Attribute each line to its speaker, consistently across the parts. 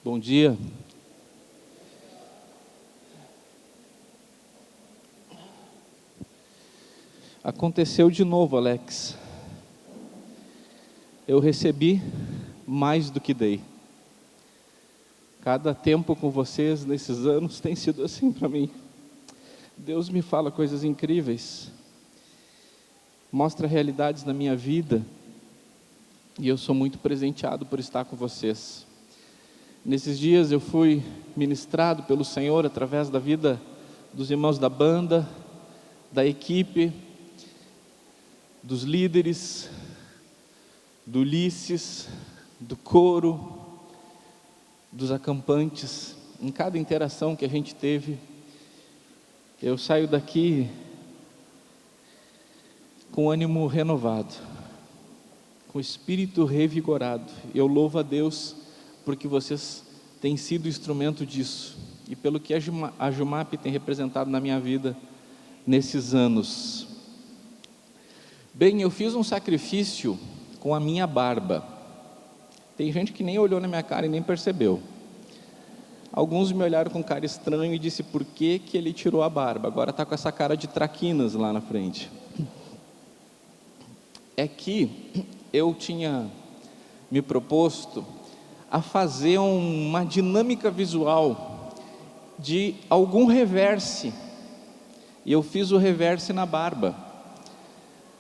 Speaker 1: Bom dia. Aconteceu de novo, Alex. Eu recebi mais do que dei. Cada tempo com vocês nesses anos tem sido assim para mim. Deus me fala coisas incríveis, mostra realidades na minha vida, e eu sou muito presenteado por estar com vocês. Nesses dias eu fui ministrado pelo Senhor através da vida dos irmãos da banda, da equipe, dos líderes, do Ulisses, do coro, dos acampantes. Em cada interação que a gente teve, eu saio daqui com ânimo renovado, com o espírito revigorado. Eu louvo a Deus porque vocês têm sido instrumento disso, e pelo que a Jumap tem representado na minha vida nesses anos. Bem, eu fiz um sacrifício com a minha barba. Tem gente que nem olhou na minha cara e nem percebeu. Alguns me olharam com cara estranho e disse por que ele tirou a barba. Agora está com essa cara de traquinas lá na frente. É que eu tinha me proposto a fazer uma dinâmica visual de algum reverse, e eu fiz o reverse na barba.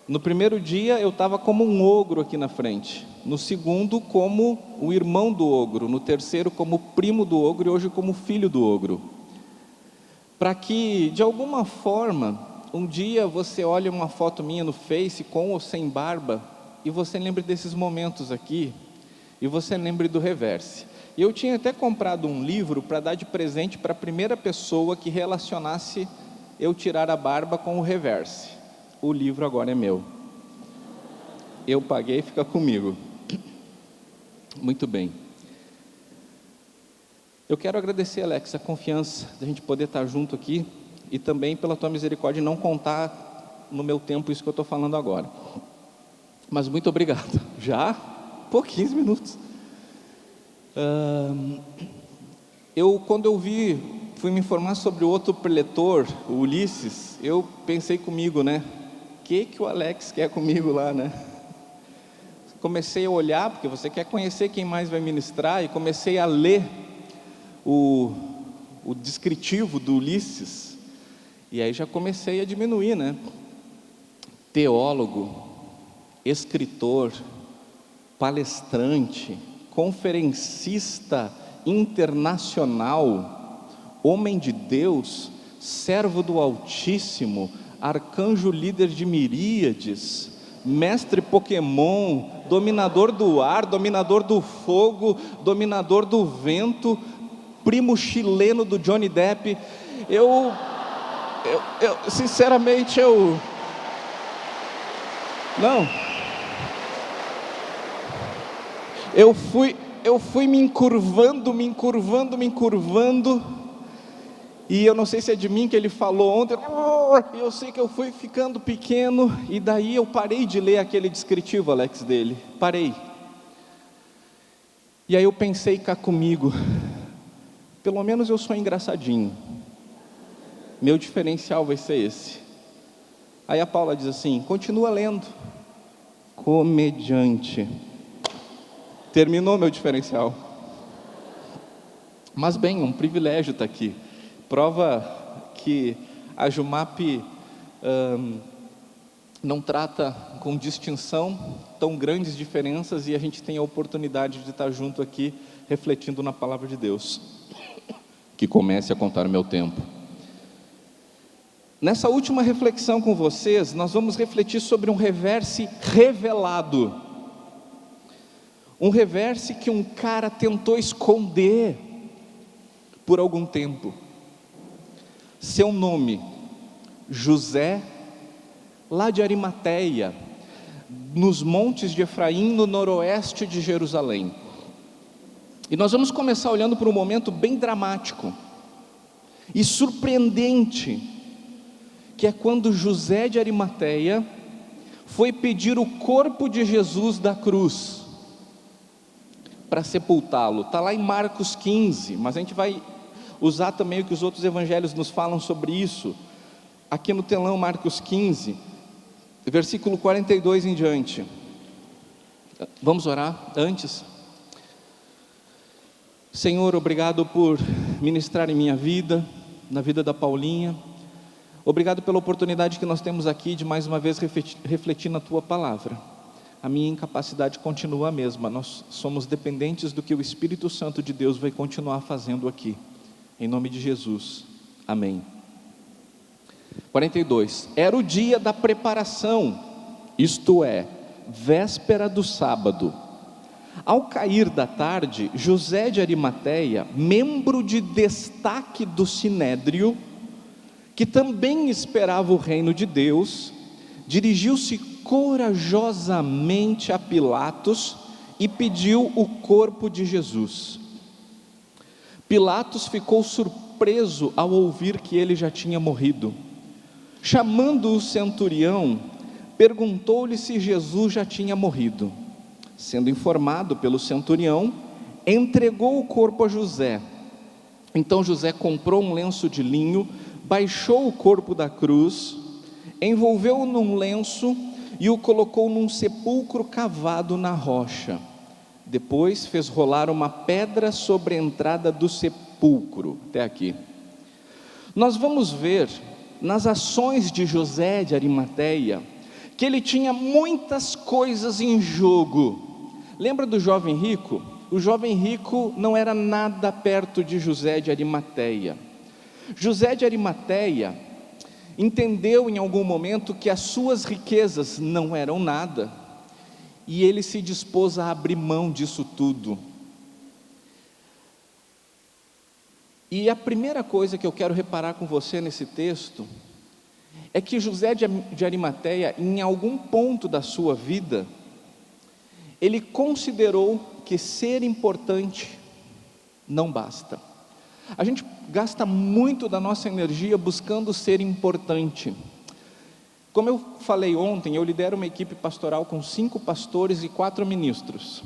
Speaker 1: No primeiro dia eu estava como um ogro aqui na frente, no segundo como o irmão do ogro, no terceiro como primo do ogro, e hoje como filho do ogro, para que de alguma forma um dia você olhe uma foto minha no Face com ou sem barba e você lembre desses momentos aqui, e você lembre do reverse. E eu tinha até comprado um livro para dar de presente para a primeira pessoa que relacionasse eu tirar a barba com o reverse. O livro agora é meu. Eu paguei, fica comigo. Muito bem. Eu quero agradecer, Alex, a confiança de a gente poder estar junto aqui, e também pela tua misericórdia de não contar no meu tempo isso que eu estou falando agora. Mas muito obrigado. Já? Pô, 15 minutos. Quando eu fui me informar sobre o outro preletor, o Ulisses, eu pensei comigo, né? O que o Alex quer comigo lá, né? Comecei a olhar, porque você quer conhecer quem mais vai ministrar, e comecei a ler o descritivo do Ulisses, e aí já comecei a diminuir, né? Teólogo, escritor, palestrante, conferencista internacional, homem de Deus, servo do Altíssimo, arcanjo líder de miríades, mestre Pokémon, dominador do ar, dominador do fogo, dominador do vento, primo chileno do Johnny Depp. Eu sinceramente, não. Eu fui me encurvando, e eu não sei se é de mim que ele falou ontem, e eu sei que eu fui ficando pequeno, e daí eu parei de ler aquele descritivo, Alex, dele, parei. E aí eu pensei cá comigo, pelo menos eu sou engraçadinho, meu diferencial vai ser esse. Aí a Paula diz assim, continua lendo, comediante. Terminou meu diferencial. Mas bem, um privilégio estar aqui. Prova que a Jumap não trata com distinção tão grandes diferenças, e a gente tem a oportunidade de estar junto aqui, refletindo na palavra de Deus. Que comece a contar o meu tempo. Nessa última reflexão com vocês, nós vamos refletir sobre um reverse revelado. Um reverse que um cara tentou esconder por algum tempo. Seu nome, José, lá de Arimateia, nos montes de Efraim, no noroeste de Jerusalém. E nós vamos começar olhando para um momento bem dramático e surpreendente, que é quando José de Arimateia foi pedir o corpo de Jesus da cruz, para sepultá-lo. Está lá em Marcos 15, mas a gente vai usar também o que os outros evangelhos nos falam sobre isso. Aqui no telão, Marcos 15, versículo 42 em diante. Vamos orar antes? Senhor, obrigado por ministrar em minha vida, na vida da Paulinha. Obrigado pela oportunidade que nós temos aqui de mais uma vez refletir na Tua Palavra. A minha incapacidade continua a mesma, nós somos dependentes do que o Espírito Santo de Deus vai continuar fazendo aqui. Em nome de Jesus, amém. 42, era o dia da preparação, isto é, véspera do sábado. Ao cair da tarde, José de Arimateia, membro de destaque do Sinédrio, que também esperava o reino de Deus, dirigiu-se corajosamente a Pilatos e pediu o corpo de Jesus. Pilatos ficou surpreso ao ouvir que ele já tinha morrido. Chamando o centurião, perguntou-lhe se Jesus já tinha morrido. Sendo informado pelo centurião, entregou o corpo a José. Então José comprou um lenço de linho, baixou o corpo da cruz, envolveu-o num lenço e o colocou num sepulcro cavado na rocha. Depois fez rolar uma pedra sobre a entrada do sepulcro. Até aqui. Nós vamos ver nas ações de José de Arimateia que ele tinha muitas coisas em jogo. Lembra do jovem rico? O jovem rico não era nada perto de José de Arimateia. José de Arimateia entendeu em algum momento que as suas riquezas não eram nada, e ele se dispôs a abrir mão disso tudo. E a primeira coisa que eu quero reparar com você nesse texto é que José de Arimateia, em algum ponto da sua vida, ele considerou que ser importante não basta. A gente gasta muito da nossa energia buscando ser importante. Como eu falei ontem, eu lidero uma equipe pastoral com 5 pastores e 4 ministros.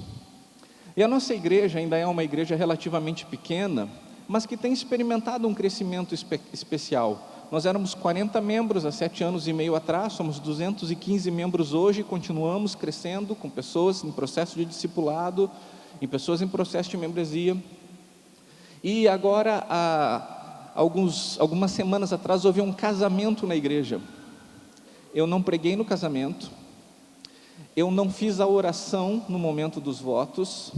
Speaker 1: E a nossa igreja ainda é uma igreja relativamente pequena, mas que tem experimentado um crescimento especial. Nós éramos 40 membros há 7 anos e meio atrás, somos 215 membros hoje, continuamos crescendo com pessoas em processo de discipulado, em pessoas em processo de membresia. E agora, há algumas semanas atrás, houve um casamento na igreja. Eu não preguei no casamento, eu não fiz a oração no momento dos votos,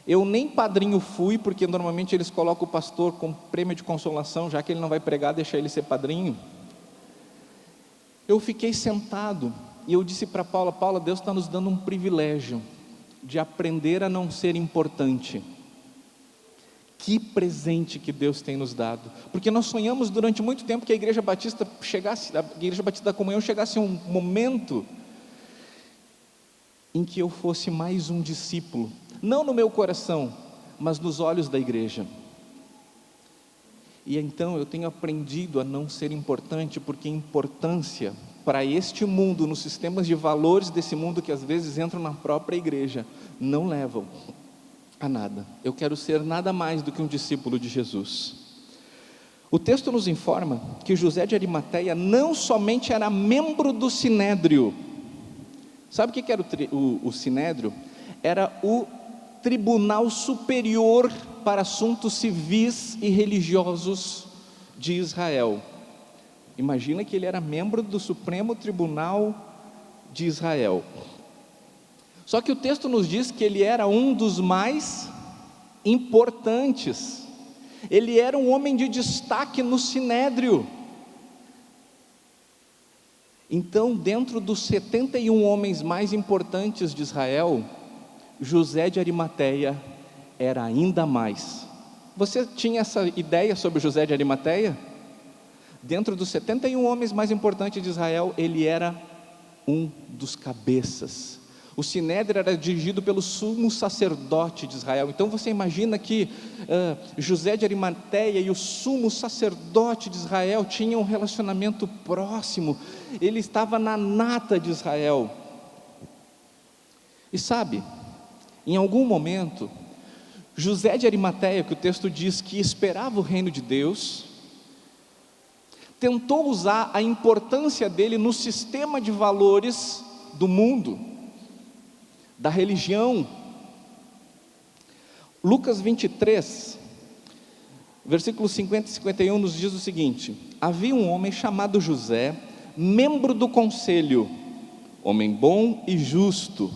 Speaker 1: eu nem padrinho fui, porque normalmente eles colocam o pastor com prêmio de consolação, já que ele não vai pregar, deixa ele ser padrinho. Eu fiquei sentado, e eu disse para Paula, Deus está nos dando um privilégio, de aprender a não ser importante. Que presente que Deus tem nos dado, porque nós sonhamos durante muito tempo que a Igreja Batista da Comunhão chegasse a um momento em que eu fosse mais um discípulo, não no meu coração, mas nos olhos da igreja. E então eu tenho aprendido a não ser importante, porque importância para este mundo, nos sistemas de valores desse mundo que às vezes entram na própria igreja, não levam a nada. Eu quero ser nada mais do que um discípulo de Jesus. O texto nos informa que José de Arimateia não somente era membro do Sinédrio. Sabe o que era o Sinédrio? Era o Tribunal Superior para Assuntos Civis e Religiosos de Israel. Imagina que ele era membro do Supremo Tribunal de Israel. Só que o texto nos diz que ele era um dos mais importantes. Ele era um homem de destaque no Sinédrio. Então, dentro dos 71 homens mais importantes de Israel, José de Arimateia era ainda mais. Você tinha essa ideia sobre José de Arimateia? Dentro dos 71 homens mais importantes de Israel, ele era um dos cabeças. O Sinédrio era dirigido pelo sumo sacerdote de Israel. Então você imagina que José de Arimateia e o sumo sacerdote de Israel tinham um relacionamento próximo. Ele estava na nata de Israel. E sabe, em algum momento, José de Arimateia, que o texto diz que esperava o reino de Deus, tentou usar a importância dele no sistema de valores do mundo, da religião. Lucas 23, versículos 50 e 51 nos diz o seguinte: havia um homem chamado José, membro do conselho, homem bom e justo,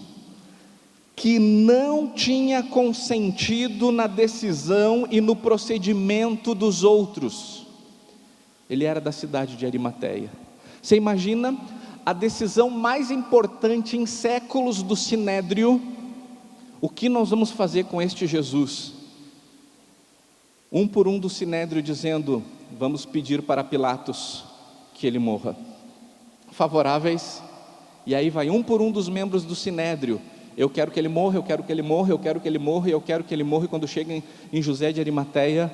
Speaker 1: que não tinha consentido na decisão e no procedimento dos outros. Ele era da cidade de Arimateia. Você imagina a decisão mais importante em séculos do Sinédrio? O que nós vamos fazer com este Jesus? Um por um do Sinédrio dizendo: vamos pedir para Pilatos que ele morra. Favoráveis, e aí vai um por um dos membros do Sinédrio: eu quero que ele morra, eu quero que ele morra, eu quero que ele morra, eu quero que ele morra. E quando chega em José de Arimateia: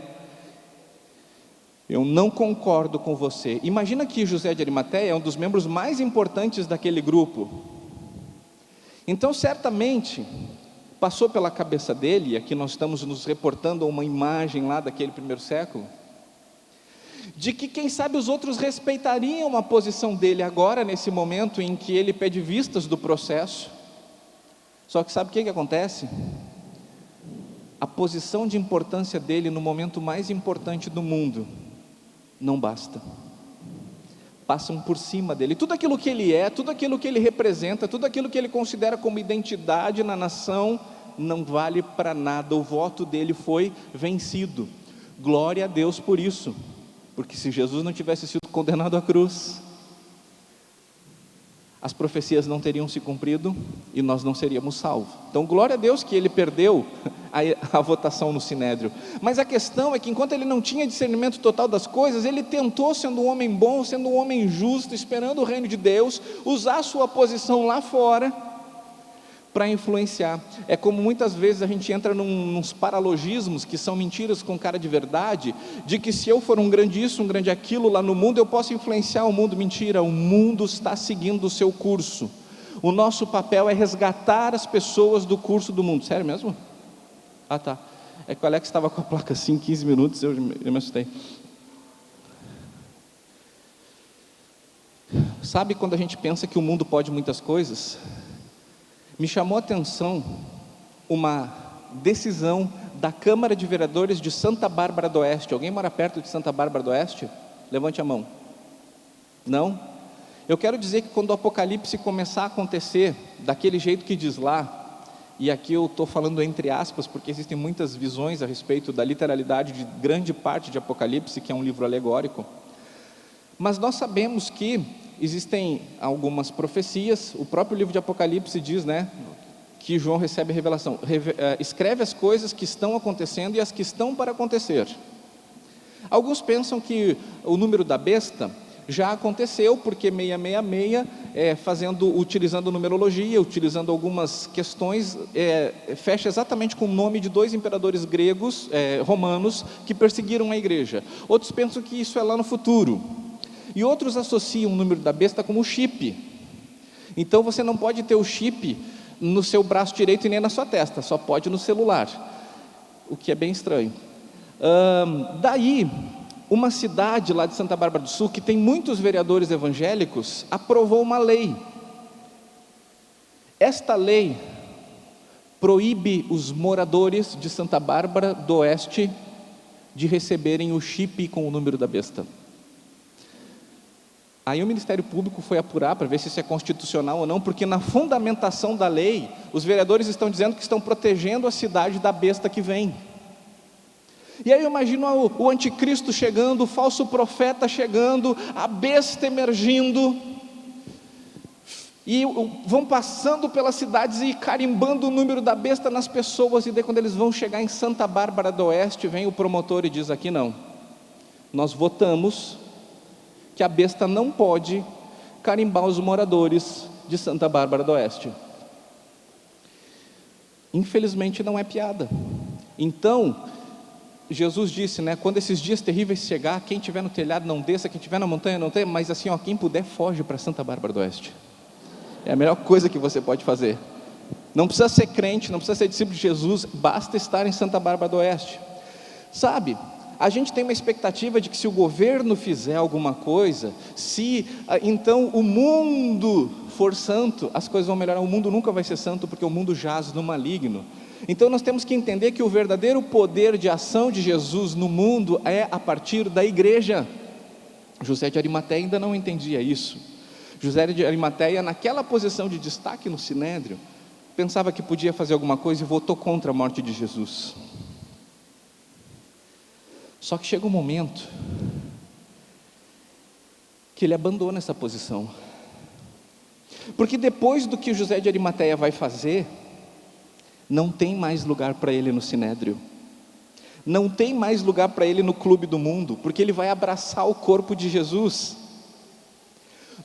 Speaker 1: eu não concordo com você. Imagina que José de Arimateia é um dos membros mais importantes daquele grupo. Então certamente passou pela cabeça dele, e aqui nós estamos nos reportando a uma imagem lá daquele primeiro século, de que quem sabe os outros respeitariam a posição dele agora, nesse momento em que ele pede vistas do processo. Só que sabe o que acontece? A posição de importância dele no momento mais importante do mundo não basta. Passam por cima dele. Tudo aquilo que ele é, tudo aquilo que ele representa, tudo aquilo que ele considera como identidade na nação, não vale para nada. O voto dele foi vencido. Glória a Deus por isso, porque se Jesus não tivesse sido condenado à cruz, as profecias não teriam se cumprido e nós não seríamos salvos. Então glória a Deus que ele perdeu a votação no Sinédrio. Mas a questão é que enquanto ele não tinha discernimento total das coisas, ele tentou, sendo um homem bom, sendo um homem justo, esperando o reino de Deus, usar a sua posição lá fora para influenciar. É como muitas vezes a gente entra nos paralogismos, que são mentiras com cara de verdade, de que se eu for um grande isso, um grande aquilo lá no mundo, eu posso influenciar o mundo. Mentira, o mundo está seguindo o seu curso. O nosso papel é resgatar as pessoas do curso do mundo. Sério mesmo? Ah tá, é que o Alex estava com a placa assim, 15 minutos, eu me assustei. Sabe quando a gente pensa que o mundo pode muitas coisas? Me chamou a atenção uma decisão da Câmara de Vereadores de Santa Bárbara do Oeste. Alguém mora perto de Santa Bárbara do Oeste? Levante a mão. Não? Eu quero dizer que quando o Apocalipse começar a acontecer daquele jeito que diz lá, e aqui eu estou falando entre aspas, porque existem muitas visões a respeito da literalidade de grande parte de Apocalipse, que é um livro alegórico, mas nós sabemos que existem algumas profecias. O próprio livro de Apocalipse diz, né, que João recebe a revelação, escreve as coisas que estão acontecendo e as que estão para acontecer. Alguns pensam que o número da besta já aconteceu, porque 666, utilizando numerologia, utilizando algumas questões, fecha exatamente com o nome de dois imperadores gregos, romanos, que perseguiram a igreja. Outros pensam que isso é lá no futuro, e outros associam o número da besta como chip. Então você não pode ter o chip no seu braço direito e nem na sua testa, só pode no celular, o que é bem estranho. Daí, uma cidade lá de Santa Bárbara do Sul, que tem muitos vereadores evangélicos, aprovou uma lei. Esta lei proíbe os moradores de Santa Bárbara do Oeste de receberem o chip com o número da besta. Aí o Ministério Público foi apurar para ver se isso é constitucional ou não, porque na fundamentação da lei, os vereadores estão dizendo que estão protegendo a cidade da besta que vem. E aí eu imagino o anticristo chegando, o falso profeta chegando, a besta emergindo, e vão passando pelas cidades e carimbando o número da besta nas pessoas, e daí quando eles vão chegar em Santa Bárbara do Oeste, vem o promotor e diz: aqui não, nós votamos que a besta não pode carimbar os moradores de Santa Bárbara do Oeste. Infelizmente não é piada. Então Jesus disse, né, quando esses dias terríveis chegar, quem estiver no telhado não desça, quem estiver na montanha não tenha, mas assim, quem puder foge para Santa Bárbara do Oeste. É a melhor coisa que você pode fazer. Não precisa ser crente, não precisa ser discípulo de Jesus, basta estar em Santa Bárbara do Oeste. Sabe, a gente tem uma expectativa de que se o governo fizer alguma coisa, se então o mundo for santo, as coisas vão melhorar. O mundo nunca vai ser santo, porque o mundo jaz no maligno. Então nós temos que entender que o verdadeiro poder de ação de Jesus no mundo é a partir da igreja. José de Arimateia ainda não entendia isso. José de Arimateia, naquela posição de destaque no Sinédrio, pensava que podia fazer alguma coisa e votou contra a morte de Jesus. Só que chega um momento que ele abandona essa posição, porque depois do que José de Arimateia vai fazer, não tem mais lugar para ele no Sinédrio, não tem mais lugar para ele no clube do mundo, porque ele vai abraçar o corpo de Jesus.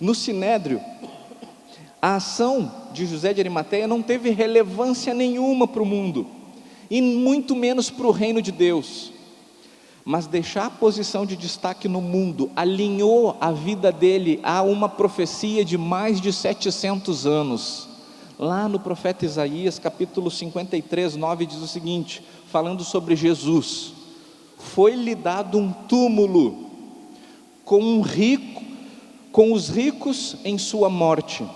Speaker 1: No Sinédrio, a ação de José de Arimateia não teve relevância nenhuma para o mundo, e muito menos para o reino de Deus. Mas deixar a posição de destaque no mundo alinhou a vida dele a uma profecia de mais de 700 anos. Lá no profeta Isaías, capítulo 53, 9, diz o seguinte, falando sobre Jesus: foi-lhe dado um túmulo com os ricos em sua morte.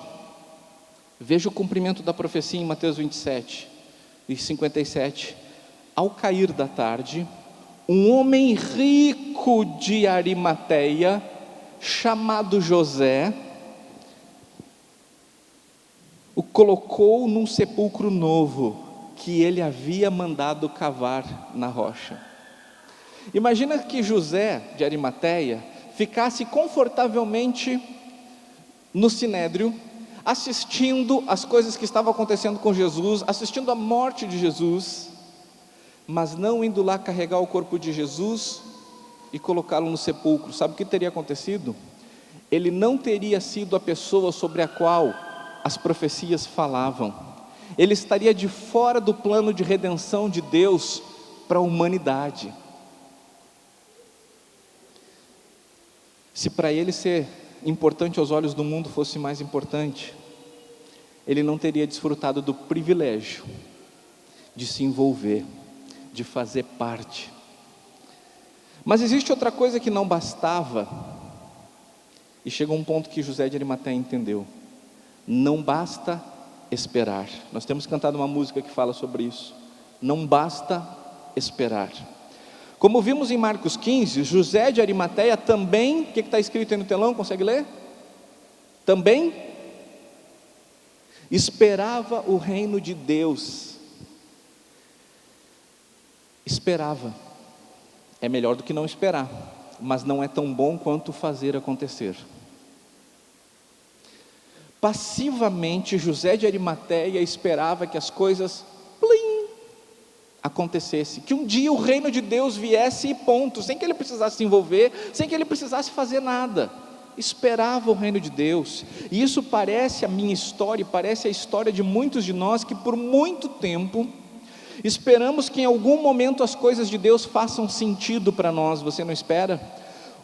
Speaker 1: Veja o cumprimento da profecia em Mateus 27 e 57. Ao cair da tarde, um homem rico de Arimateia, chamado José, o colocou num sepulcro novo, que ele havia mandado cavar na rocha. Imagina que José de Arimateia ficasse confortavelmente no Sinédrio, assistindo as coisas que estavam acontecendo com Jesus, assistindo a morte de Jesus, mas não indo lá carregar o corpo de Jesus e colocá-lo no sepulcro. Sabe o que teria acontecido? Ele não teria sido a pessoa sobre a qual as profecias falavam. Ele estaria de fora do plano de redenção de Deus para a humanidade. Se para ele ser importante aos olhos do mundo fosse mais importante, ele não teria desfrutado do privilégio de se envolver, de fazer parte. Mas existe outra coisa que não bastava, e chegou um ponto que José de Arimateia entendeu: não basta esperar. Nós temos cantado uma música que fala sobre isso. Não basta esperar. Como vimos em Marcos 15, José de Arimateia também, o que está escrito aí no telão, consegue ler? Também esperava o reino de Deus. Esperava. É melhor do que não esperar, mas não é tão bom quanto fazer acontecer. Passivamente, José de Arimateia esperava que as coisas acontecesse, que um dia o reino de Deus viesse e ponto, sem que ele precisasse se envolver, sem que ele precisasse fazer nada. Esperava o reino de Deus. E isso parece a minha história, parece a história de muitos de nós, que por muito tempo esperamos que em algum momento as coisas de Deus façam sentido para nós. Você não espera?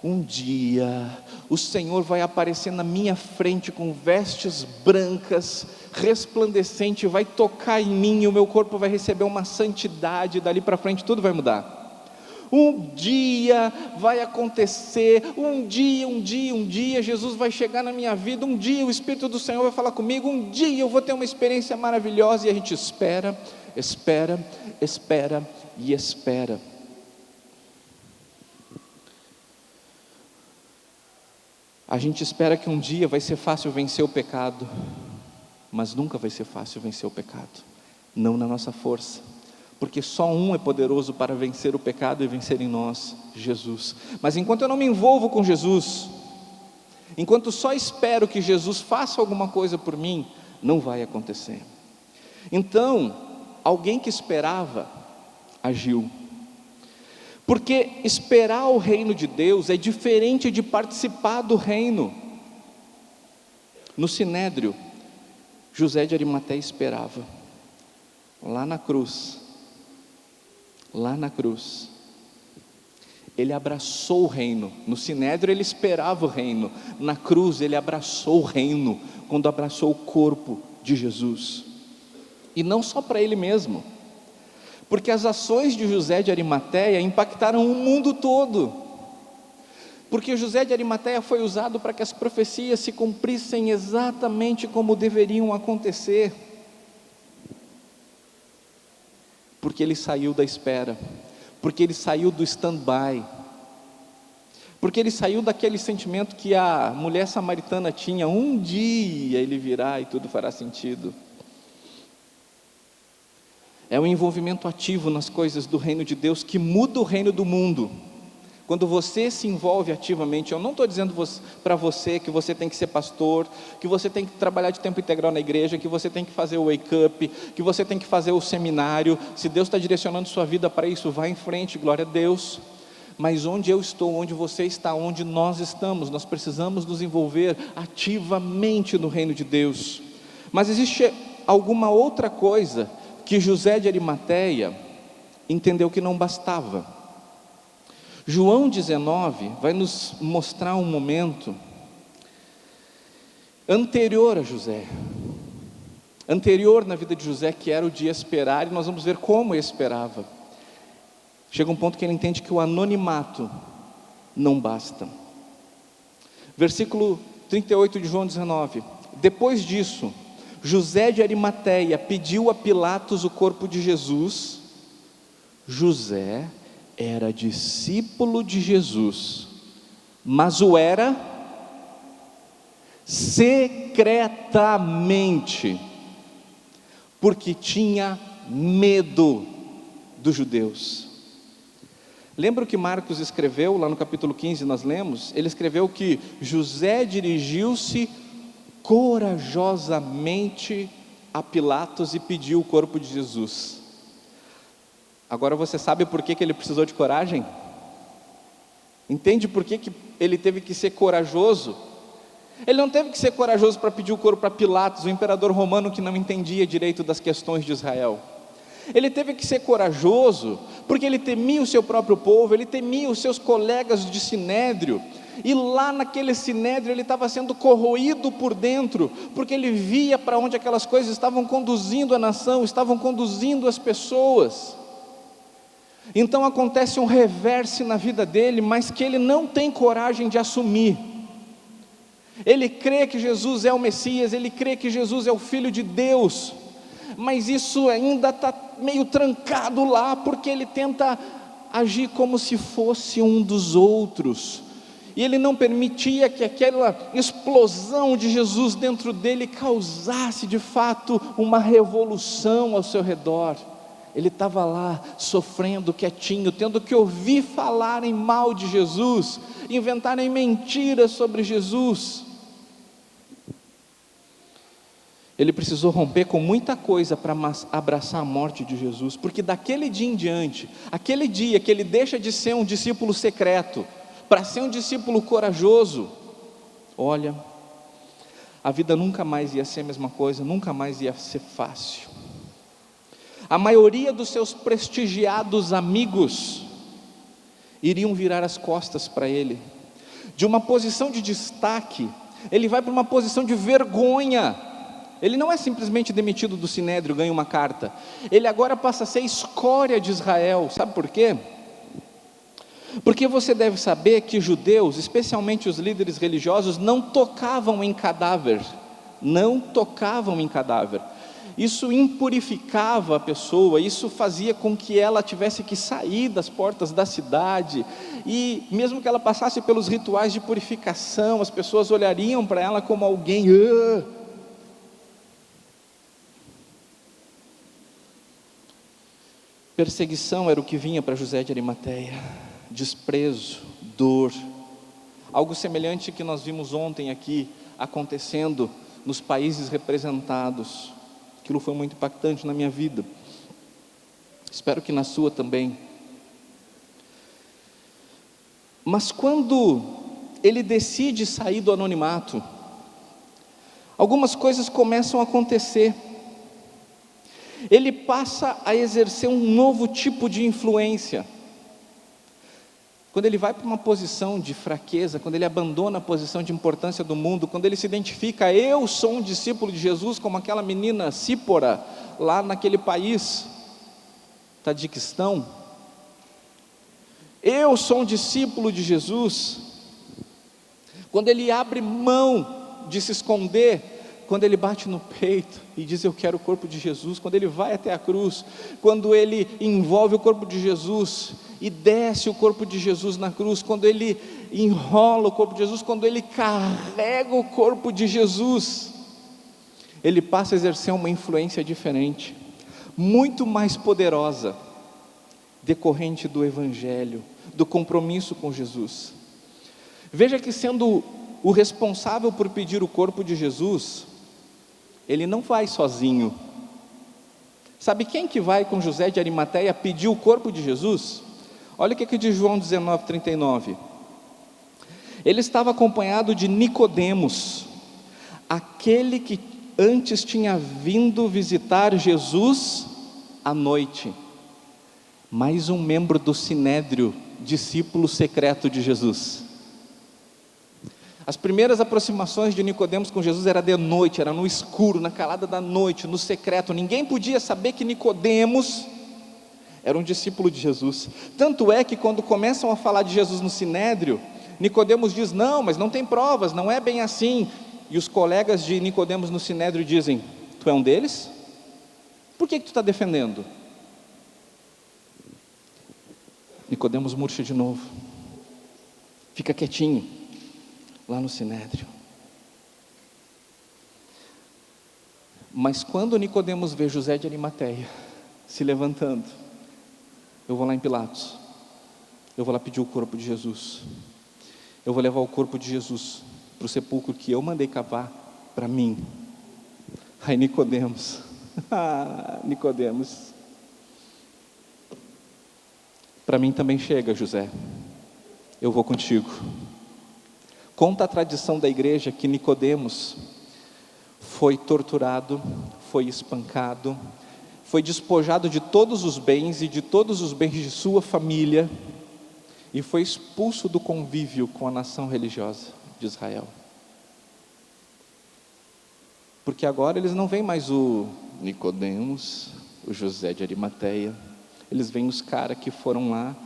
Speaker 1: Um dia o Senhor vai aparecer na minha frente com vestes brancas, resplandecente, vai tocar em mim e o meu corpo vai receber uma santidade, dali para frente tudo vai mudar. Um dia vai acontecer, um dia Jesus vai chegar na minha vida, um dia o Espírito do Senhor vai falar comigo, um dia eu vou ter uma experiência maravilhosa. E a gente espera e espera. A gente espera que um dia vai ser fácil vencer o pecado, mas nunca vai ser fácil vencer o pecado, não na nossa força, porque só um é poderoso para vencer o pecado e vencer em nós, Jesus. Mas enquanto eu não me envolvo com Jesus, enquanto só espero que Jesus faça alguma coisa por mim, não vai acontecer. Então, alguém que esperava, agiu. Porque esperar o reino de Deus é diferente de participar do reino. No Sinédrio, José de Arimateia esperava. Lá na cruz, ele abraçou o reino. No Sinédrio ele esperava o reino. Na cruz ele abraçou o reino, quando abraçou o corpo de Jesus. e não só para ele mesmo, porque as ações de José de Arimateia impactaram o mundo todo, porque José de Arimateia foi usado para que as profecias se cumprissem exatamente como deveriam acontecer, porque ele saiu da espera, porque ele saiu do stand-by, porque ele saiu daquele sentimento que a mulher samaritana tinha: um dia ele virá e tudo fará sentido. É um envolvimento ativo nas coisas do reino de Deus que muda o reino do mundo. Quando você se envolve ativamente, eu não estou dizendo para você que você tem que ser pastor, que você tem que trabalhar de tempo integral na igreja, que você tem que fazer o wake up, que você tem que fazer o seminário. Se Deus está direcionando sua vida para isso, vá em frente, glória a Deus. Mas onde eu estou, onde você está, onde nós estamos, nós precisamos nos envolver ativamente no reino de Deus. Mas existe alguma outra coisa que José de Arimateia entendeu que não bastava. João 19 vai nos mostrar um momento anterior a José, anterior na vida de José, que era o de esperar, e nós vamos ver como ele esperava. Chega um ponto que ele entende que o anonimato não basta. Versículo 38 de João 19: depois disso, José de Arimateia pediu a Pilatos o corpo de Jesus. José era discípulo de Jesus, mas o era secretamente, porque tinha medo dos judeus. Lembra o que Marcos escreveu lá no capítulo 15, nós lemos? Ele escreveu que José dirigiu-se corajosamente a Pilatos e pediu o corpo de Jesus. Agora você sabe por que ele precisou de coragem? Entende por que ele teve que ser corajoso? Ele não teve que ser corajoso para pedir o corpo para Pilatos, o imperador romano que não entendia direito das questões de Israel. Ele teve que ser corajoso, porque ele temia o seu próprio povo, ele temia os seus colegas de sinédrio, e lá naquele sinédrio ele estava sendo corroído por dentro, porque ele via para onde aquelas coisas estavam conduzindo a nação, estavam conduzindo as pessoas. Então acontece um reverse na vida dele, mas que ele não tem coragem de assumir. Ele crê que Jesus é o Messias, ele crê que Jesus é o Filho de Deus, mas isso ainda está meio trancado lá, porque ele tenta agir como se fosse um dos outros, e ele não permitia que aquela explosão de Jesus dentro dele causasse de fato uma revolução ao seu redor. Ele estava lá sofrendo quietinho, tendo que ouvir falarem mal de Jesus, inventarem mentiras sobre Jesus. Ele precisou romper com muita coisa para abraçar a morte de Jesus, porque daquele dia em diante, aquele dia que ele deixa de ser um discípulo secreto, para ser um discípulo corajoso, olha, a vida nunca mais ia ser a mesma coisa, nunca mais ia ser fácil. A maioria dos seus prestigiados amigos iriam virar as costas para ele. De uma posição de destaque, ele vai para uma posição de vergonha. Ele não é simplesmente demitido do sinédrio, ganha uma carta. Ele agora passa a ser escória de Israel. Sabe por quê? Porque você deve saber que judeus, especialmente os líderes religiosos, não tocavam em cadáver. Não tocavam em cadáver. Isso impurificava a pessoa, isso fazia com que ela tivesse que sair das portas da cidade, e mesmo que ela passasse pelos rituais de purificação, as pessoas olhariam para ela como alguém... Perseguição era o que vinha para José de Arimateia, desprezo, dor, algo semelhante que nós vimos ontem aqui, acontecendo nos países representados. Aquilo foi muito impactante na minha vida, espero que na sua também. Mas quando ele decide sair do anonimato, algumas coisas começam a acontecer. Ele passa a exercer um novo tipo de influência. quando ele vai para uma posição de fraqueza, quando ele abandona a posição de importância do mundo, quando ele se identifica, eu sou um discípulo de Jesus, como aquela menina Sípora, lá naquele país, Tadiquistão, eu sou um discípulo de Jesus, quando ele abre mão de se esconder, quando ele bate no peito e diz eu quero o corpo de Jesus, quando ele vai até a cruz, quando ele envolve o corpo de Jesus e desce o corpo de Jesus na cruz, quando ele enrola o corpo de Jesus, quando ele carrega o corpo de Jesus, ele passa a exercer uma influência diferente, muito mais poderosa, decorrente do Evangelho, do compromisso com Jesus. Veja que sendo o responsável por pedir o corpo de Jesus, ele não vai sozinho. Sabe quem que vai com José de Arimateia pedir o corpo de Jesus? Olha o que diz João 19:39. Ele estava acompanhado de Nicodemos, aquele que antes tinha vindo visitar Jesus à noite, mais um membro do Sinédrio, discípulo secreto de Jesus. As primeiras aproximações de Nicodemos com Jesus era de noite, era no escuro, na calada da noite, no secreto. Ninguém podia saber que Nicodemos era um discípulo de Jesus. Tanto é que quando começam a falar de Jesus no Sinédrio, Nicodemos diz, não, mas não tem provas, não é bem assim. E os colegas de Nicodemos no Sinédrio dizem, tu é um deles? Por que tu está defendendo? Nicodemos murcha de novo, fica quietinho lá no Sinédrio. Mas quando Nicodemos vê José de Arimateia se levantando, eu vou lá em Pilatos, eu vou lá pedir o corpo de Jesus, eu vou levar o corpo de Jesus para o sepulcro que eu mandei cavar para mim. Aí Nicodemos, Nicodemos, para mim também chega, José, eu vou contigo. Conta a tradição da igreja que Nicodemos foi torturado, foi espancado, foi despojado de todos os bens e de todos os bens de sua família e foi expulso do convívio com a nação religiosa de Israel. Porque agora eles não veem mais o Nicodemos, o José de Arimateia, eles veem os caras que foram lá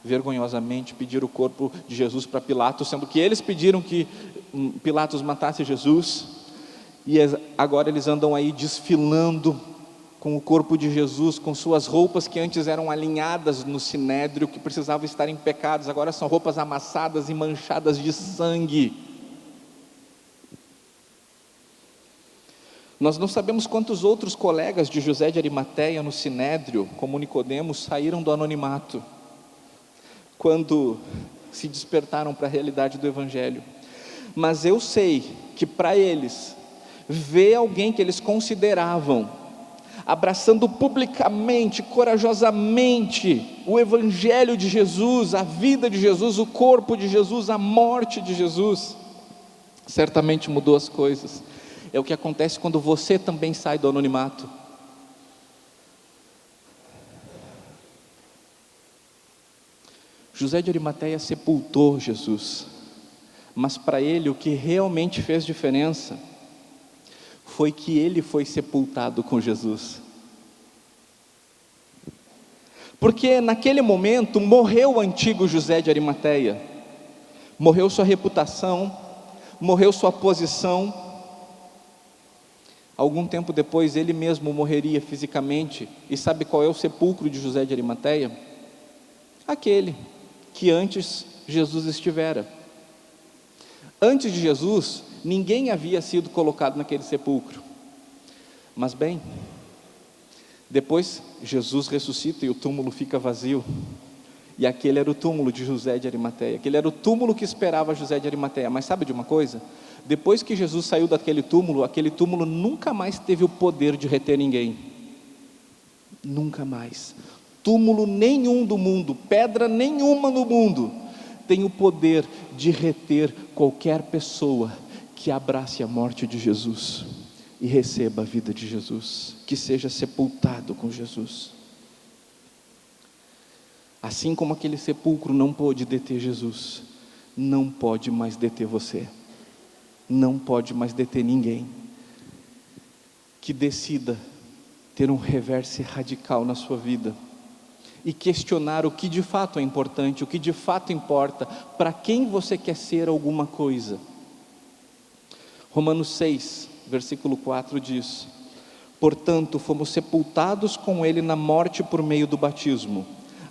Speaker 1: vergonhosamente pedir o corpo de Jesus para Pilatos, sendo que eles pediram que Pilatos matasse Jesus, e agora eles andam aí desfilando com o corpo de Jesus, com suas roupas que antes eram alinhadas no Sinédrio, que precisavam estar impecadas, agora são roupas amassadas e manchadas de sangue. Nós não sabemos quantos outros colegas de José de Arimateia no Sinédrio, como Nicodemos, saíram do anonimato quando se despertaram para a realidade do Evangelho. Mas eu sei que para eles, ver alguém que eles consideravam abraçando publicamente, corajosamente o Evangelho de Jesus, a vida de Jesus, o corpo de Jesus, a morte de Jesus, certamente mudou as coisas. É o que acontece quando você também sai do anonimato. José de Arimateia sepultou Jesus, mas para ele o que realmente fez diferença foi que ele foi sepultado com Jesus. Porque naquele momento morreu o antigo José de Arimateia, morreu sua reputação, morreu sua posição. Algum tempo depois ele mesmo morreria fisicamente. E sabe qual é o sepulcro de José de Arimateia? Aquele que antes Jesus estivera. Antes de Jesus, ninguém havia sido colocado naquele sepulcro. Mas bem, depois Jesus ressuscita e o túmulo fica vazio. E aquele era o túmulo de José de Arimateia, aquele era o túmulo que esperava José de Arimateia. Mas sabe de uma coisa? Depois que Jesus saiu daquele túmulo, aquele túmulo nunca mais teve o poder de reter ninguém. Nunca mais. Túmulo nenhum do mundo, pedra nenhuma no mundo tem o poder de reter qualquer pessoa que abrace a morte de Jesus e receba a vida de Jesus, que seja sepultado com Jesus. Assim como aquele sepulcro não pôde deter Jesus, não pode mais deter você, não pode mais deter ninguém que decida ter um reverse radical na sua vida e questionar o que de fato é importante, o que de fato importa, para quem você quer ser alguma coisa. Romanos 6, versículo 4 diz: portanto, fomos sepultados com Ele na morte por meio do batismo,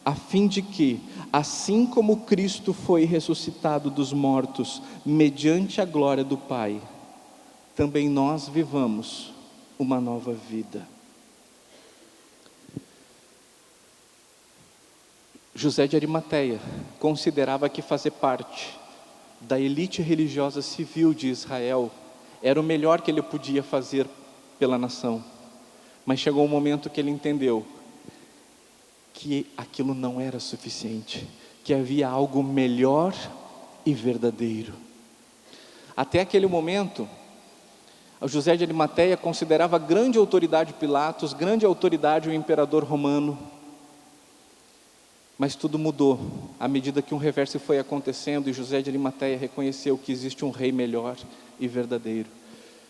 Speaker 1: a fim de que, assim como Cristo foi ressuscitado dos mortos, mediante a glória do Pai, também nós vivamos uma nova vida. José de Arimateia considerava que fazer parte da elite religiosa civil de Israel era o melhor que ele podia fazer pela nação, mas chegou um momento que ele entendeu que aquilo não era suficiente, que havia algo melhor e verdadeiro. Até aquele momento, José de Arimateia considerava grande autoridade Pilatos, grande autoridade o imperador romano, mas tudo mudou à medida que um reverso foi acontecendo e José de Arimateia reconheceu que existe um rei melhor e verdadeiro.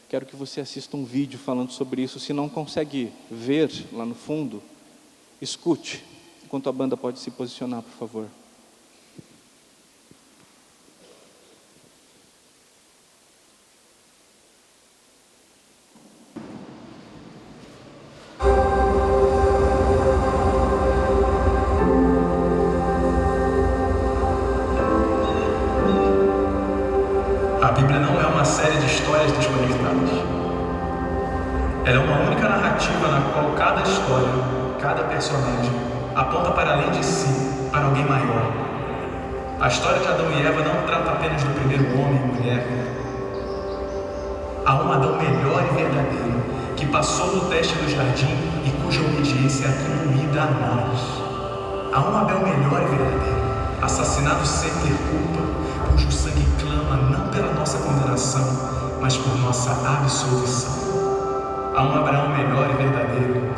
Speaker 1: Quero que você assista um vídeo falando sobre isso. Se não consegue ver lá no fundo, escute, enquanto a banda pode se posicionar, por favor.
Speaker 2: A Bíblia não é uma série de histórias desconectadas. Ela é uma única narrativa na qual cada história, cada personagem, aponta para além de si, para alguém maior. A história de Adão e Eva não trata apenas do primeiro homem e mulher. Há um Adão melhor e verdadeiro, que passou no teste do jardim e cuja obediência é atribuída a nós. Há um Abel melhor e verdadeiro, assassinado sem ter culpa, cujo sangue clama não pela nossa condenação, mas por nossa absolvição. Há um Abraão melhor e verdadeiro,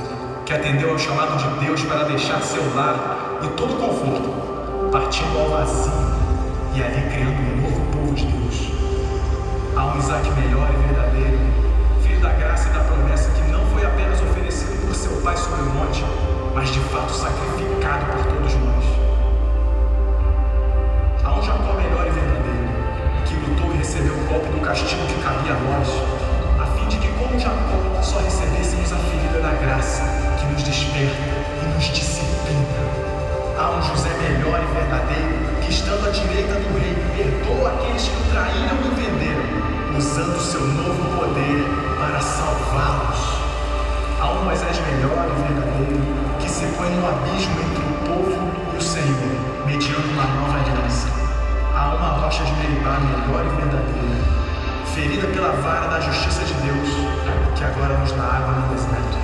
Speaker 2: que atendeu ao chamado de Deus para deixar seu lar e todo conforto, partindo ao vazio e ali criando um novo povo de Deus. Há um Isaac melhor e verdadeiro, filho da graça e da promessa, que não foi apenas oferecido por seu pai sobre o monte, mas de fato sacrificado por todos nós. Há um Jacó melhor e verdadeiro, que lutou e recebeu o golpe do castigo que cabia a nós, a fim de que, como Jacó, só recebêssemos a ferida da graça, que nos desperta e nos disciplina. Há um José melhor e verdadeiro, que estando à direita do rei, perdoa aqueles que o traíram e o venderam, usando o seu novo poder para salvá-los. Há um Moisés melhor e verdadeiro, que se põe no abismo entre o povo e o Senhor, mediando uma nova aliança. Há uma rocha de Meribá melhor e verdadeira, ferida pela vara da justiça de Deus, que agora nos dá água no deserto.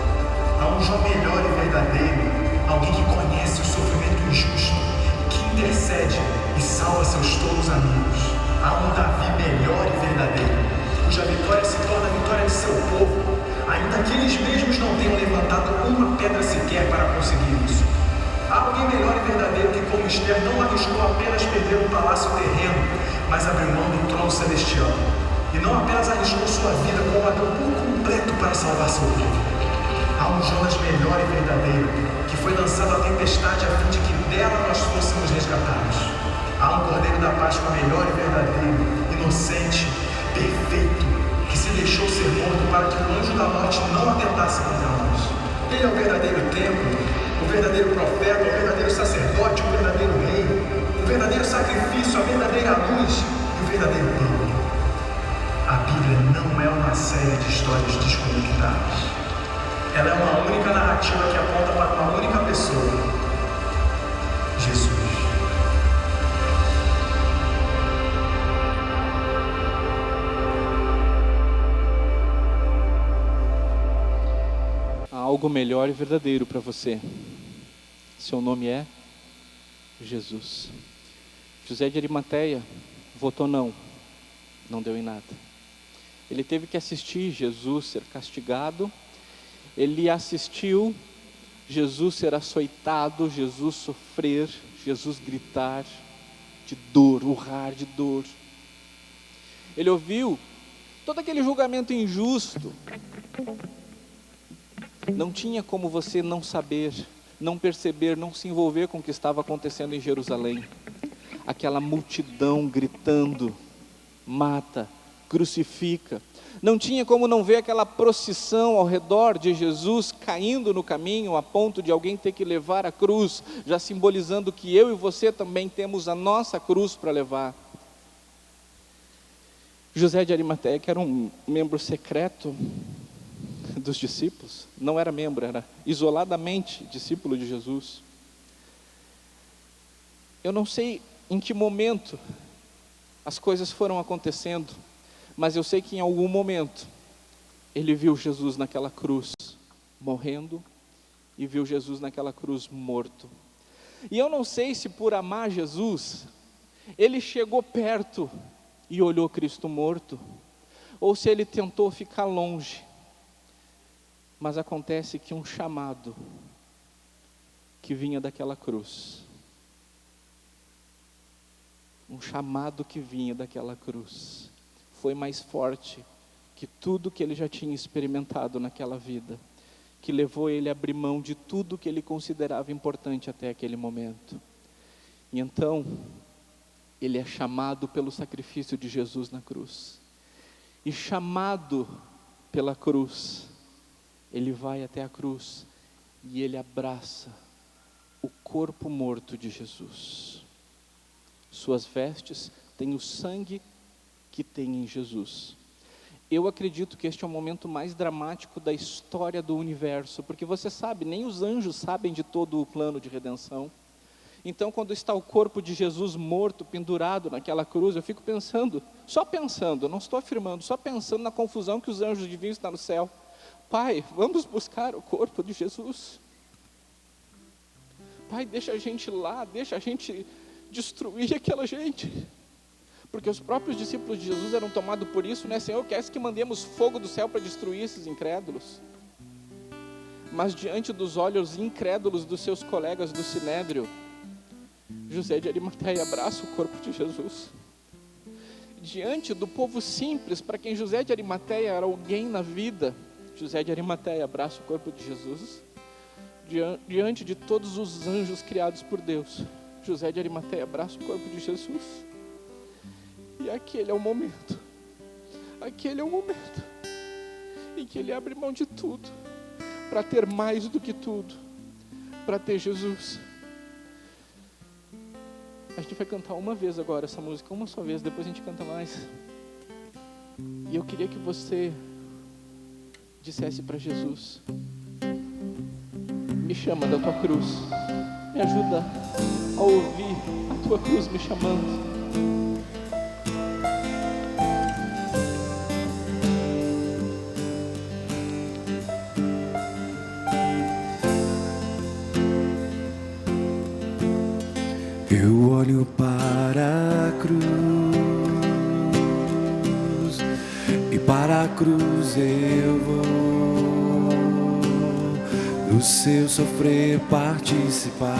Speaker 2: Há um Jó melhor e verdadeiro, alguém que conhece o sofrimento injusto, que intercede e salva seus tolos amigos. Há um Davi melhor e verdadeiro, cuja vitória se torna a vitória de seu povo, ainda que eles mesmos não tenham levantado uma pedra sequer para conseguir isso. Há alguém melhor e verdadeiro que, como Esther, não arriscou apenas perder um palácio terreno, mas abriu mão do trono celestial. E não apenas arriscou sua vida, como a deu por completo para salvar seu povo. Há um Jonas melhor e verdadeiro, que foi lançado à tempestade a fim de que dela nós fôssemos resgatados. Há um Cordeiro da Páscoa melhor e verdadeiro, inocente, perfeito, que se deixou ser morto para que o anjo da morte não atentasse contra nós. Ele é o verdadeiro templo, o verdadeiro profeta, o verdadeiro sacerdote, o verdadeiro rei, o verdadeiro sacrifício, a verdadeira luz e o verdadeiro pão. A Bíblia não é uma série de histórias desconectadas. Ela é uma única narrativa que aponta para uma única pessoa: Jesus.
Speaker 1: Há algo melhor e verdadeiro para você. Seu nome é Jesus. José de Arimateia votou não deu em nada. Ele teve que assistir Jesus ser castigado. Ele assistiu Jesus ser açoitado, Jesus sofrer, Jesus gritar de dor, urrar de dor. Ele ouviu todo aquele julgamento injusto. Não tinha como você não saber, não perceber, não se envolver com o que estava acontecendo em Jerusalém. Aquela multidão gritando: mata, crucifica. Não tinha como não ver aquela procissão ao redor de Jesus caindo no caminho, a ponto de alguém ter que levar a cruz, já simbolizando que eu e você também temos a nossa cruz para levar. José de Arimateia, que era um membro secreto dos discípulos, não era membro, era isoladamente discípulo de Jesus. Eu não sei em que momento as coisas foram acontecendo, mas eu sei que em algum momento ele viu Jesus naquela cruz morrendo e viu Jesus naquela cruz morto. E eu não sei se por amar Jesus ele chegou perto e olhou Cristo morto, ou se ele tentou ficar longe. Mas acontece que um chamado que vinha daquela cruz, um chamado que vinha daquela cruz, foi mais forte que tudo que ele já tinha experimentado naquela vida, que levou ele a abrir mão de tudo que ele considerava importante até aquele momento. E então, ele é chamado pelo sacrifício de Jesus na cruz, e chamado pela cruz, ele vai até a cruz, e ele abraça o corpo morto de Jesus. Suas vestes têm o sangue que tem em Jesus. Eu acredito que este é o momento mais dramático da história do universo, porque você sabe, nem os anjos sabem de todo o plano de redenção. Então, quando está o corpo de Jesus morto, pendurado naquela cruz, eu fico pensando, não estou afirmando, só pensando na confusão que os anjos deviam estar no céu. Pai, vamos buscar o corpo de Jesus. Pai, deixa a gente lá, deixa a gente destruir aquela gente. Porque os próprios discípulos de Jesus eram tomados por isso, né? Senhor, queres que mandemos fogo do céu para destruir esses incrédulos? Mas diante dos olhos incrédulos dos seus colegas do Sinédrio, José de Arimateia abraça o corpo de Jesus. Diante do povo simples, para quem José de Arimateia era alguém na vida, José de Arimateia abraça o corpo de Jesus. Diante de todos os anjos criados por Deus, José de Arimateia abraça o corpo de Jesus. E aquele é o momento em que ele abre mão de tudo, para ter mais do que tudo, para ter Jesus. A gente vai cantar uma vez agora essa música, uma só vez, depois a gente canta mais. E eu queria que você dissesse para Jesus: me chama da tua cruz, me ajuda a ouvir a tua cruz me chamando.
Speaker 3: Eu olho para a cruz, e para a cruz eu vou, do seu sofrer participar,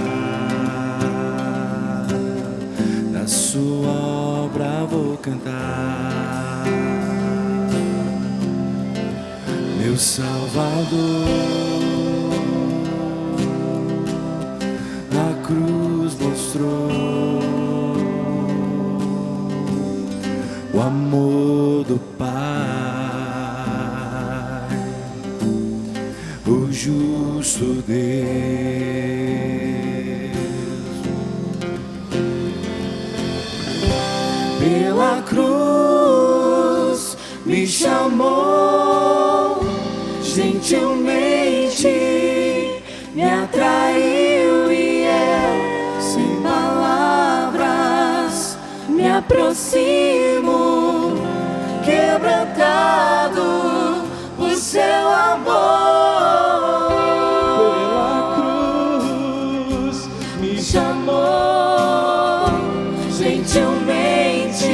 Speaker 3: da sua obra vou cantar. Meu Salvador, na cruz mostrou o amor do Pai, o justo Deus. Pela cruz me chamou, gentilmente me atraiu, e eu, sem palavras, me aproximo, quebrantado por seu amor.
Speaker 1: Pela cruz me
Speaker 3: Chamou, gentilmente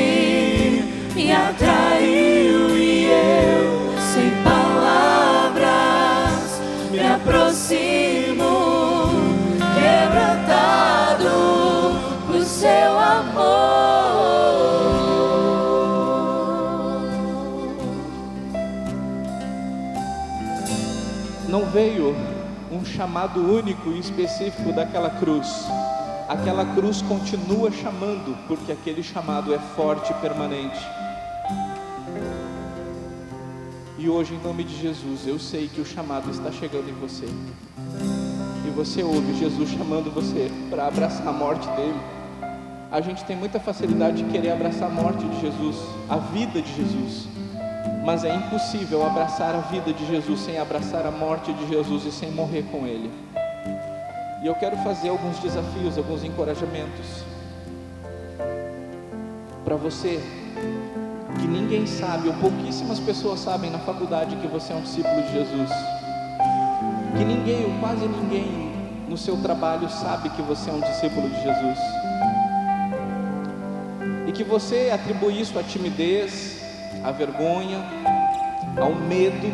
Speaker 3: me atraiu, e eu, sem palavras, me aproximo,
Speaker 1: Não veio um chamado único e específico daquela cruz. Aquela cruz continua chamando, porque aquele chamado é forte e permanente. E hoje, em nome de Jesus, eu sei que o chamado está chegando em você. E você ouve Jesus chamando você para abraçar a morte dele. A gente tem muita facilidade de querer abraçar a morte de Jesus, a vida de Jesus. Mas é impossível abraçar a vida de Jesus sem abraçar a morte de Jesus e sem morrer com ele. E eu quero fazer alguns desafios, alguns encorajamentos para você, que ninguém sabe, ou pouquíssimas pessoas sabem na faculdade que você é um discípulo de Jesus, que ninguém, ou quase ninguém no seu trabalho sabe que você é um discípulo de Jesus, e que você atribui isso à timidez, à vergonha, ao medo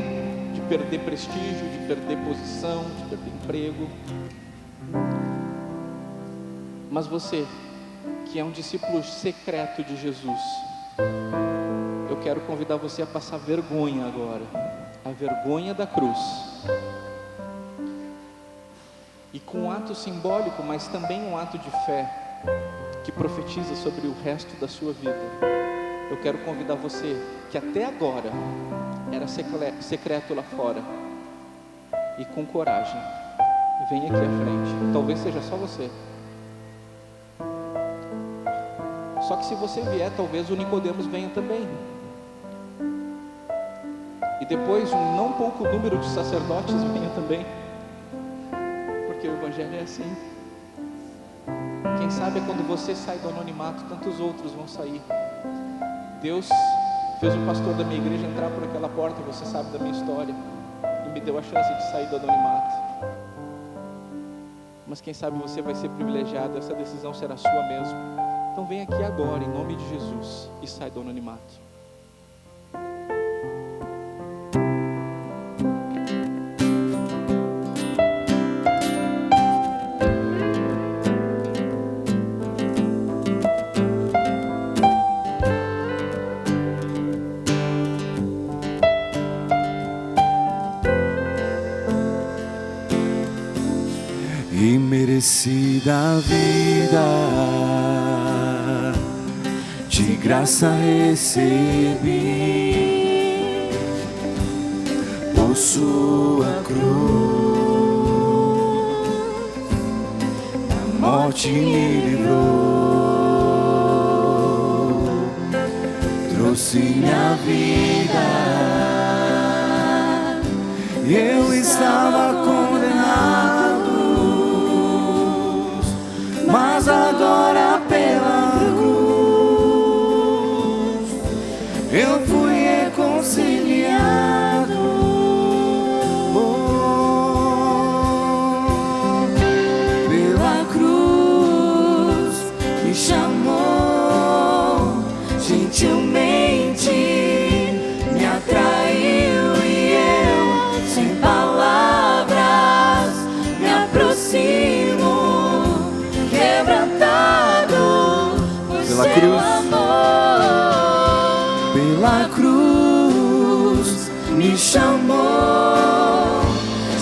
Speaker 1: de perder prestígio, de perder posição, de perder emprego. Mas você, que é um discípulo secreto de Jesus, eu quero convidar você a passar vergonha agora, a vergonha da cruz, e com um ato simbólico, mas também um ato de fé, que profetiza sobre o resto da sua vida. Eu quero convidar você, que até agora era secreto lá fora, e com coragem, vem aqui à frente. Talvez seja só você. Só que se você vier, talvez o Nicodemos venha também. E depois um não pouco número de sacerdotes venha também. Porque o Evangelho é assim. Quem sabe quando você sai do anonimato, tantos outros vão sair. Deus fez o pastor da minha igreja entrar por aquela porta, você sabe da minha história, e me deu a chance de sair do anonimato. Mas quem sabe você vai ser privilegiado, essa decisão será sua mesmo. Então vem aqui agora, em nome de Jesus, e sai do anonimato.
Speaker 4: Imerecida vida, de graça recebi, por sua cruz, a morte me livrou, trouxe minha vida, eu estava condenado, mas agora pela cruz eu fui reconciliado. Pela cruz me chamou, gentilmente me atraiu e eu, sem palavras, me aproximo. Pela cruz, pela cruz me chamou,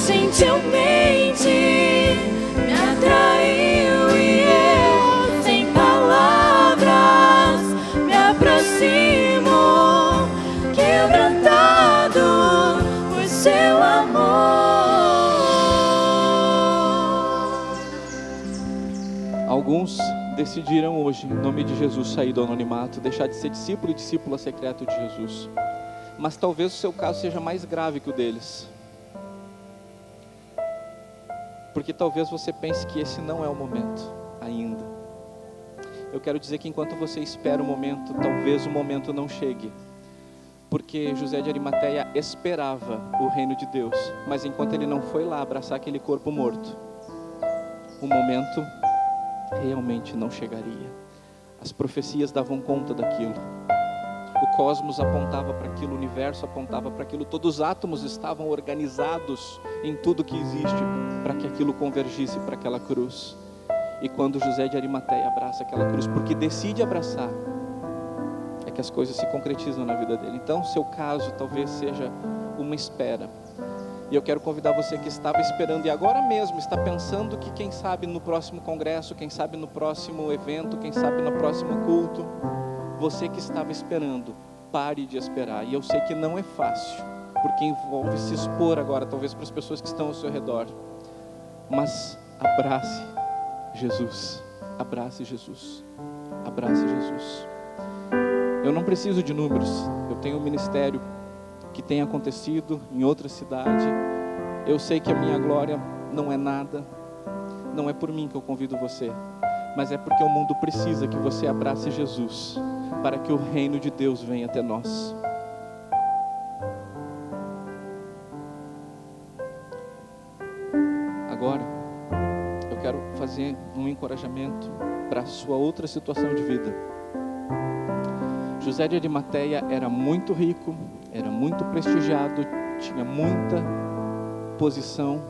Speaker 4: gentilmente me atraiu e eu, sem palavras, me aproximo, quebrantado por seu amor.
Speaker 1: Alguns decidiram hoje, em nome de Jesus, sair do anonimato, deixar de ser discípulo e discípula secreto de Jesus. Mas talvez o seu caso seja mais grave que o deles, porque talvez você pense que esse não é o momento ainda. Eu quero dizer que enquanto você espera o momento, talvez o momento não chegue, porque José de Arimateia esperava o reino de Deus, mas enquanto ele não foi lá abraçar aquele corpo morto, o momento realmente não chegaria. As profecias davam conta daquilo, o cosmos apontava para aquilo, o universo apontava para aquilo, todos os átomos estavam organizados em tudo que existe para que aquilo convergisse para aquela cruz. E quando José de Arimateia abraça aquela cruz, porque decide abraçar, é que as coisas se concretizam na vida dele. Então, seu caso talvez seja uma espera. E eu quero convidar você que estava esperando e agora mesmo está pensando que quem sabe no próximo congresso, quem sabe no próximo evento, quem sabe no próximo culto, você que estava esperando, pare de esperar. E eu sei que não é fácil, porque envolve se expor agora, talvez para as pessoas que estão ao seu redor. Mas abrace Jesus, abrace Jesus, abrace Jesus. Eu não preciso de números, eu tenho um ministério que tem acontecido em outra cidade. Eu sei que a minha glória não é nada, não é por mim que eu convido você, mas é porque o mundo precisa que você abrace Jesus, para que o reino de Deus venha até nós. Agora, eu quero fazer um encorajamento para a sua outra situação de vida. José de Arimateia era muito rico, era muito prestigiado, tinha muita posição.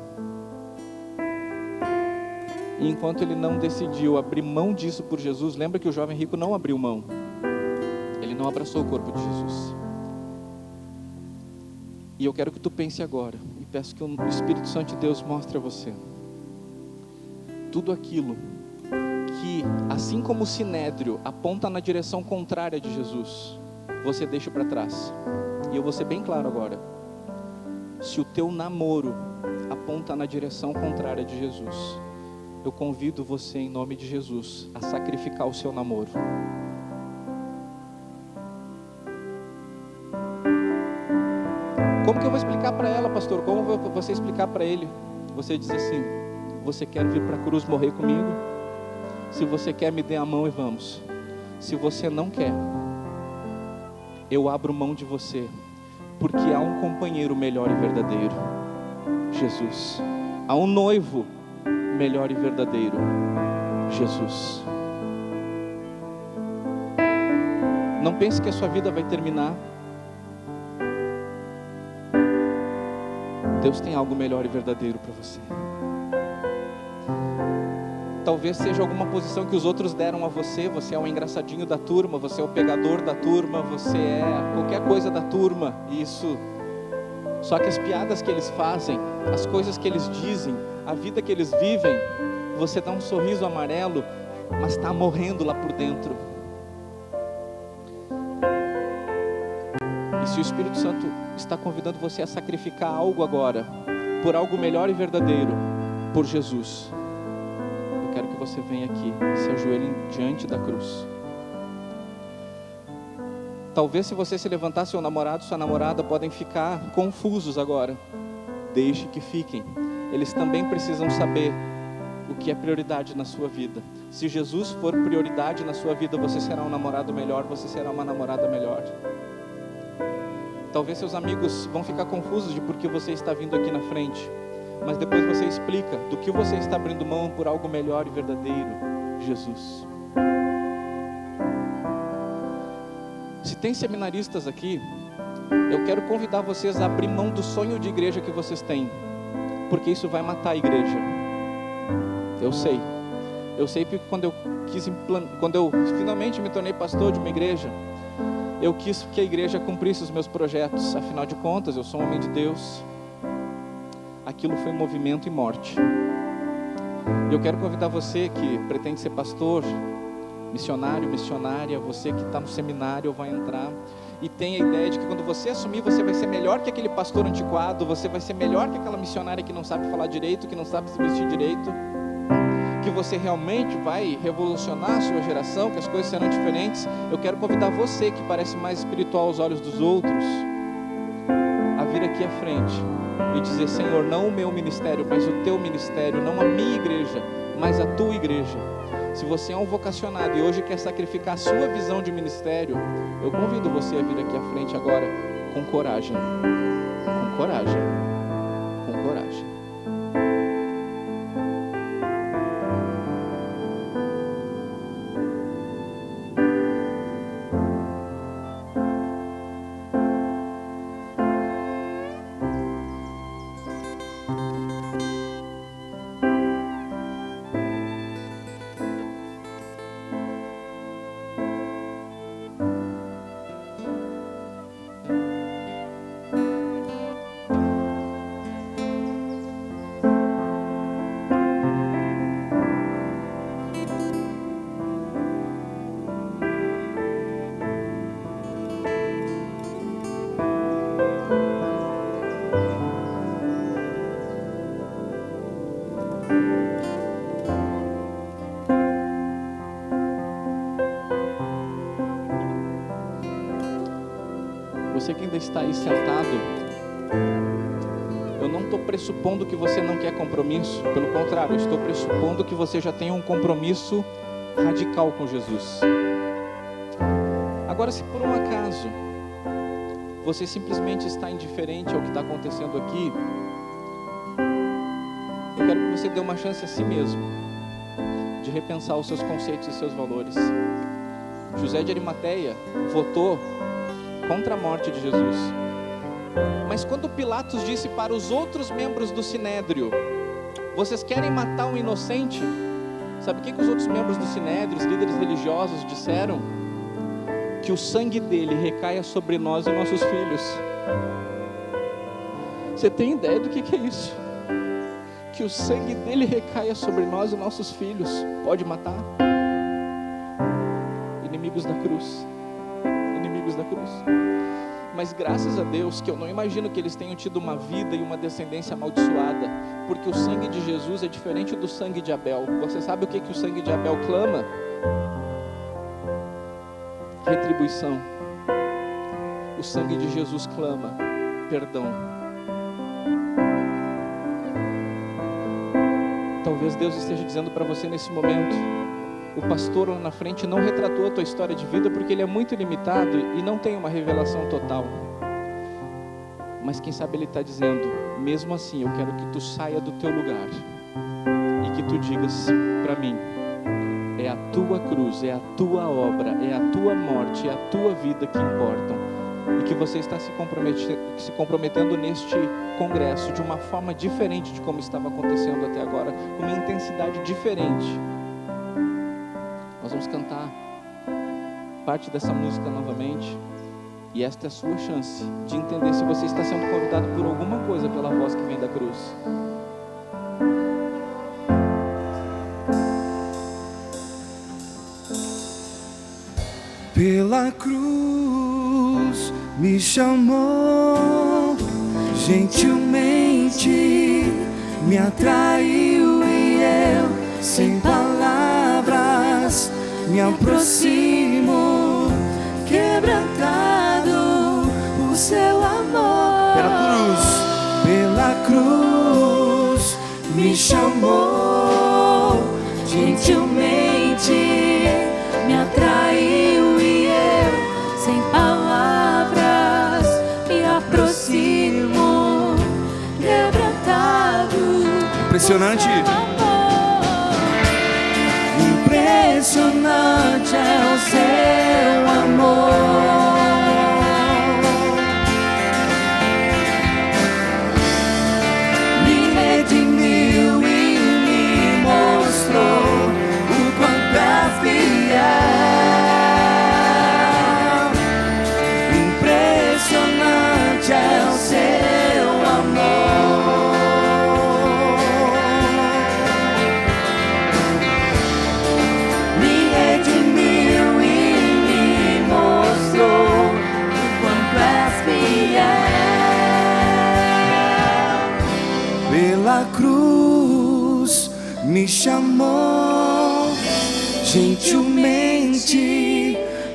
Speaker 1: E enquanto ele não decidiu abrir mão disso por Jesus, lembra que o jovem rico não abriu mão. Ele não abraçou o corpo de Jesus. E eu quero que tu pense agora, e peço que o Espírito Santo de Deus mostre a você tudo aquilo que, assim como o sinédrio aponta na direção contrária de Jesus, você deixa para trás. E eu vou ser bem claro agora: se o teu namoro aponta na direção contrária de Jesus, eu convido você, em nome de Jesus, a sacrificar o seu namoro. Como que eu vou explicar para ela, pastor? Como você explicar para ele? Você diz assim: você quer vir para a cruz morrer comigo? Se você quer, me dê a mão e vamos. Se você não quer, eu abro mão de você, porque há um companheiro melhor e verdadeiro, Jesus. Há um noivo melhor e verdadeiro, Jesus. Não pense que a sua vida vai terminar. Deus tem algo melhor e verdadeiro para você. Talvez seja alguma posição que os outros deram a você. Você é o engraçadinho da turma, você é o pegador da turma, você é qualquer coisa da turma. Isso. Só que as piadas que eles fazem, as coisas que eles dizem, a vida que eles vivem, você dá um sorriso amarelo, mas está morrendo lá por dentro. E se o Espírito Santo está convidando você a sacrificar algo agora, por algo melhor e verdadeiro, por Jesus, eu quero que você venha aqui, se ajoelhe diante da cruz. Talvez se você se levantar, seu namorado, sua namorada podem ficar confusos agora. Deixe que fiquem. Eles também precisam saber o que é prioridade na sua vida. Se Jesus for prioridade na sua vida, você será um namorado melhor, você será uma namorada melhor. Talvez seus amigos vão ficar confusos de por que você está vindo aqui na frente, mas depois você explica do que você está abrindo mão por algo melhor e verdadeiro, Jesus. Se tem seminaristas aqui, eu quero convidar vocês a abrir mão do sonho de igreja que vocês têm, porque isso vai matar a igreja. Eu sei porque quando eu finalmente me tornei pastor de uma igreja, eu quis que a igreja cumprisse os meus projetos. Afinal de contas, eu sou um homem de Deus. Aquilo foi movimento e morte. Eu quero convidar você que pretende ser pastor, missionário, missionária, você que está no seminário ou vai entrar, e tem a ideia de que quando você assumir, você vai ser melhor que aquele pastor antiquado, você vai ser melhor que aquela missionária que não sabe falar direito, que não sabe se vestir direito, que você realmente vai revolucionar a sua geração, que as coisas serão diferentes. Eu quero convidar você que parece mais espiritual aos olhos dos outros, a vir aqui à frente e dizer: Senhor, não o meu ministério, mas o teu ministério, não a minha igreja, mas a tua igreja. Se você é um vocacionado e hoje quer sacrificar a sua visão de ministério, eu convido você a vir aqui à frente agora com coragem, com coragem, com coragem. Você que ainda está aí sentado, eu não estou pressupondo que você não quer compromisso. Pelo contrário, eu estou pressupondo que você já tem um compromisso radical com Jesus. Agora, se por um acaso você simplesmente está indiferente ao que está acontecendo aqui, eu quero que você dê uma chance a si mesmo de repensar os seus conceitos e seus valores. José de Arimateia votou contra a morte de Jesus. Mas quando Pilatos disse para os outros membros do Sinédrio: vocês querem matar um inocente? Sabe o que os outros membros do Sinédrio, os líderes religiosos, disseram? Que o sangue dele recaia sobre nós e nossos filhos. Você tem ideia do que é isso? Que o sangue dele recaia sobre nós e nossos filhos. Pode matar? Inimigos da cruz. Inimigos da cruz. Mas graças a Deus que eu não imagino que eles tenham tido uma vida e uma descendência amaldiçoada, porque o sangue de Jesus é diferente do sangue de Abel. Você sabe o que o sangue de Abel clama? Retribuição. O sangue de Jesus clama perdão. Talvez Deus esteja dizendo para você nesse momento: o pastor lá na frente não retratou a tua história de vida porque ele é muito limitado e não tem uma revelação total. Mas quem sabe ele está dizendo: mesmo assim eu quero que tu saia do teu lugar e que tu digas para mim: é a tua cruz, é a tua obra, é a tua morte, é a tua vida que importam. E que você está se comprometendo neste congresso de uma forma diferente de como estava acontecendo até agora, com uma intensidade diferente. Nós vamos cantar parte dessa música novamente, e esta é a sua chance de entender se você está sendo convidado por alguma coisa pela voz que vem da cruz.
Speaker 5: Pela cruz me chamou, gentilmente me atraiu, e eu, sem palavras, me aproximo, quebrantado por seu amor. Pela cruz me chamou, gentilmente me atraiu, e eu, sem palavras, me aproximo, quebrantado.
Speaker 6: Impressionante.
Speaker 5: Impressionante é o seu amor. Me redimiu e me mostrou o quanto é fiel. Impressionante é o seu amor. Me redimiu e me mostrou o quanto é fiel. Pela cruz me chamou, gentilmente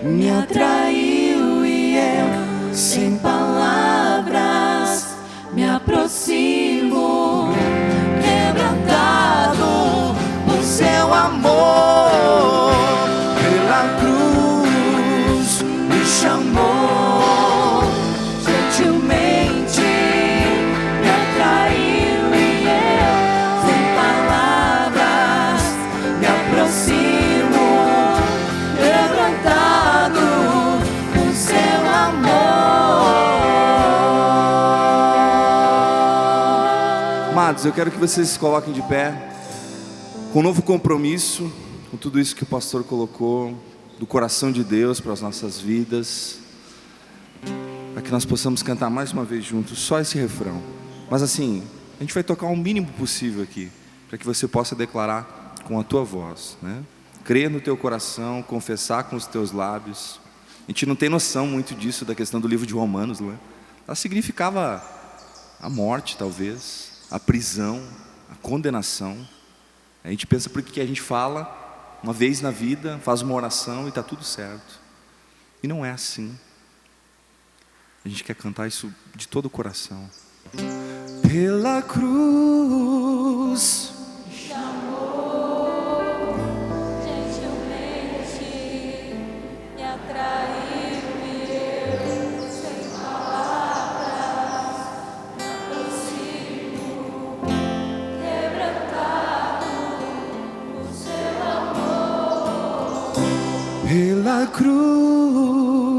Speaker 5: me atraiu, e eu, sem palavras, me aproximo, quebrantado por seu amor. Pela cruz me chamou, gentilmente me atraiu, e eu, sem palavras, me aproximo, quebrantado por seu amor.
Speaker 6: Amados, eu quero que vocês se coloquem de pé, com um novo compromisso, com tudo isso que o pastor colocou, do coração de Deus para as nossas vidas, para que nós possamos cantar mais uma vez juntos, só esse refrão. Mas assim, a gente vai tocar o mínimo possível aqui, para que você possa declarar com a tua voz, né? Crer no teu coração, confessar com os teus lábios. A gente não tem noção muito disso, da questão do livro de Romanos, né? Ela significava a morte, talvez, a prisão, a condenação. A gente pensa porque a gente fala uma vez na vida, faz uma oração e está tudo certo. E não é assim. A gente quer cantar isso de todo o coração. Pela cruz
Speaker 4: chamou, gentilmente me atraiu e eu, sem palavras, me aproximo, quebrantado por seu amor.
Speaker 5: pela cruz